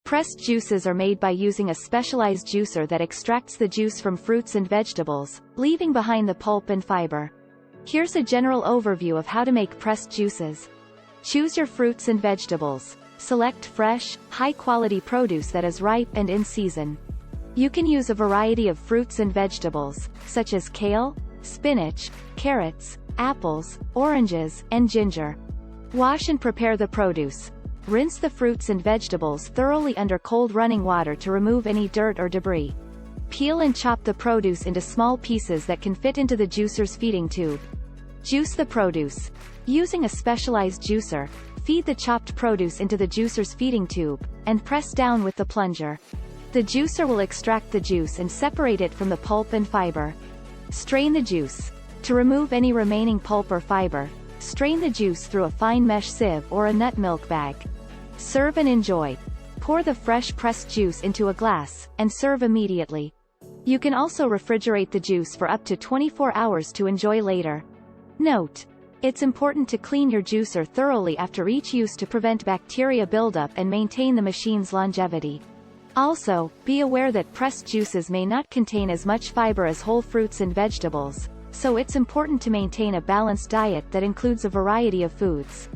Pressed juices are made by using a specialized juicer that extracts the juice from fruits and vegetables, leaving behind the pulp and fiber. Here's a general overview of how to make pressed juices. Choose your fruits and vegetables. Select fresh, high-quality produce that is ripe and in season. You can use a variety of fruits and vegetables, such as kale, spinach, carrots, apples, oranges, and ginger. Wash and prepare the produce. Rinse the fruits and vegetables thoroughly under cold running water to remove any dirt or debris. Peel and chop the produce into small pieces that can fit into the juicer's feeding tube. Juice the produce. Using a specialized juicer, feed the chopped produce into the juicer's feeding tube, and press down with the plunger. The juicer will extract the juice and separate it from the pulp and fiber. Strain the juice. To remove any remaining pulp or fiber, strain the juice through a fine mesh sieve or a nut milk bag. Serve and enjoy. Pour the fresh pressed juice into a glass, and serve immediately. You can also refrigerate the juice for up to 24 hours to enjoy later. Note: it's important to clean your juicer thoroughly after each use to prevent bacteria buildup and maintain the machine's longevity. Also, be aware that pressed juices may not contain as much fiber as whole fruits and vegetables, so it's important to maintain a balanced diet that includes a variety of foods.